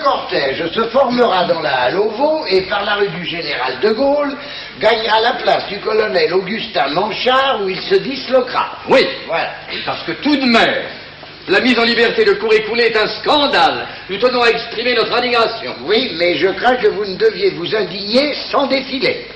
cortège se formera dans la halle Auveau et par la rue du Général de Gaulle gagnera la place du colonel Augustin Manchard où il se disloquera. Oui, Voilà. parce que tout de même, la mise en liberté de Cour-Écoulé est un scandale. Nous tenons à exprimer notre indignation. Oui, mais je crains que vous ne deviez vous indigner sans défiler.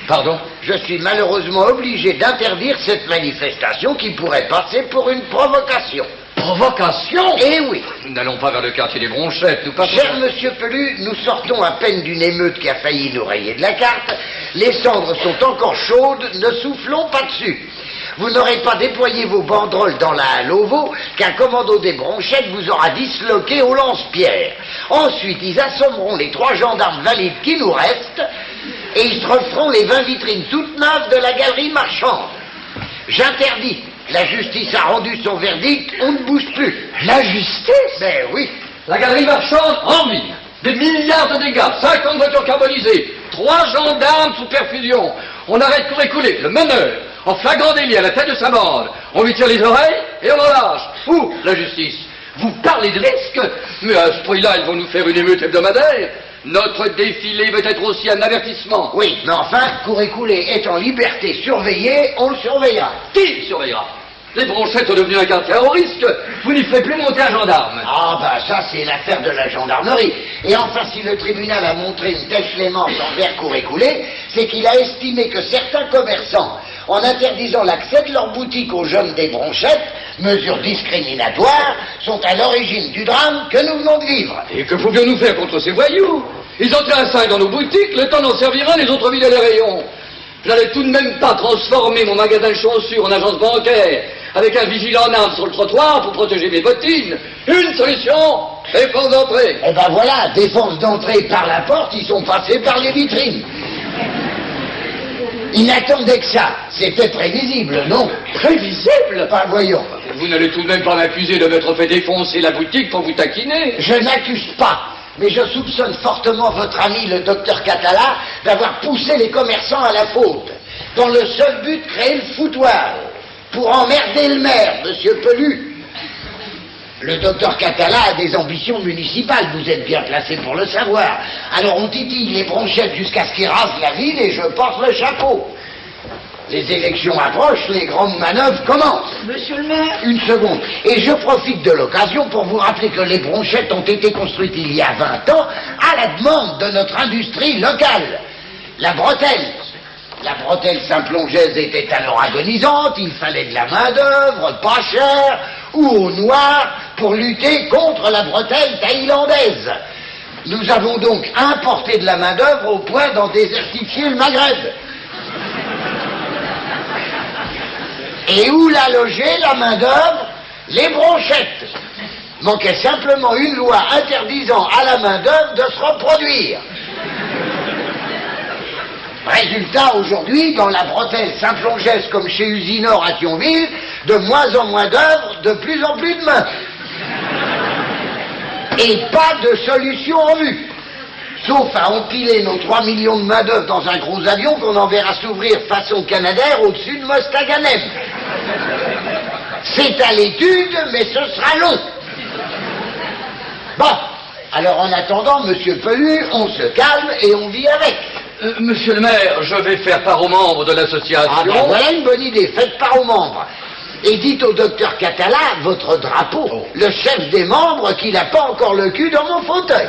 Pardon? Je suis malheureusement obligé d'interdire cette manifestation qui pourrait passer pour une provocation. Provocation? Eh oui. Nous n'allons pas vers le quartier des Bronchettes, nous passons... Cher monsieur Pelu, nous sortons à peine d'une émeute qui a failli nous rayer de la carte. Les cendres sont encore chaudes, ne soufflons pas dessus. Vous n'aurez pas déployé vos banderoles dans la halle Auveau qu'un commando des Bronchettes vous aura disloqué au lance-pierre. Ensuite, ils assommeront les 3 gendarmes valides qui nous restent et ils se referont les 20 vitrines toutes neuves de la galerie marchande. J'interdis. La justice a rendu son verdict, on ne bouge plus. La justice? Ben oui. La galerie marchande en ruine. Des milliards de dégâts, 50 voitures carbonisées, 3 gendarmes sous perfusion. On arrête Cour-Écoulé, le meneur, en flagrant délit à la tête de sa bande. On lui tire les oreilles et on le lâche. Où, la justice? Vous parlez de risque? Mais à ce prix-là, ils vont nous faire une émeute hebdomadaire. Notre défilé veut être aussi un avertissement. Oui, mais enfin, Cour-Écoulé est en liberté surveillée, on le surveillera. Qui le surveillera? Les Bronchettes sont devenus un quartier au risque. Vous n'y ferez plus monter un gendarme. Ah, bah ça, c'est l'affaire de la gendarmerie. Et enfin, si le tribunal a montré une telle clémence envers Cour-Écoulé, c'est qu'il a estimé que certains commerçants, en interdisant l'accès de leurs boutiques aux jeunes des Bronchettes, mesure discriminatoire, sont à l'origine du drame que nous venons de vivre. Et que pouvions-nous faire contre ces voyous? Ils entraient à 5 dans nos boutiques, le temps d'en servir un, les autres vidaient les rayons. Je n'allais tout de même pas transformer mon magasin de chaussures en agence bancaire avec un vigilant en armes sur le trottoir pour protéger mes bottines. Une solution, défense d'entrée. Eh ben voilà, défense d'entrée par la porte, ils sont passés par les vitrines. Ils n'attendaient que ça. C'était prévisible, non? Prévisible? Bah voyons. Vous n'allez tout de même pas m'accuser de m'être fait défoncer la boutique pour vous taquiner. Je n'accuse pas, mais je soupçonne fortement votre ami le docteur Catala d'avoir poussé les commerçants à la faute, dans le seul but de créer le foutoir, pour emmerder le maire, monsieur Pelu. Le docteur Catala a des ambitions municipales, vous êtes bien placé pour le savoir. Alors on titille les Bronchettes jusqu'à ce qu'ils rasent la ville et je porte le chapeau. Les élections approchent, les grandes manœuvres commencent. Monsieur le maire? Une seconde. Et je profite de l'occasion pour vous rappeler que les Bronchettes ont été construites il y a 20 ans à la demande de notre industrie locale. La bretelle. La bretelle Saint-Plongez était alors agonisante, il fallait de la main-d'œuvre, pas chère, ou au noir, pour lutter contre la bretelle thaïlandaise. Nous avons donc importé de la main-d'œuvre au point d'en désertifier le Maghreb. Et où l'a logé la main-d'œuvre? Les Bronchettes. Manquait simplement une loi interdisant à la main-d'œuvre de se reproduire. Résultat, aujourd'hui, dans la bretelle Saint-Plongez comme chez Usinor à Thionville, de moins en moins d'œuvres, de plus en plus de mains. Et pas de solution en vue. Sauf à empiler nos 3 millions de main-d'œuvre dans un gros avion qu'on enverra s'ouvrir façon Canadair au-dessus de Mostaganem. C'est à l'étude, mais ce sera long. Bon, alors en attendant, monsieur Pelu, on se calme et on vit avec. Monsieur le maire, je vais faire part aux membres de l'association. Ah ben voilà une bonne idée, faites part aux membres. Et dites au docteur Catala, votre drapeau, le chef des membres, qu'il n'a pas encore le cul dans mon fauteuil.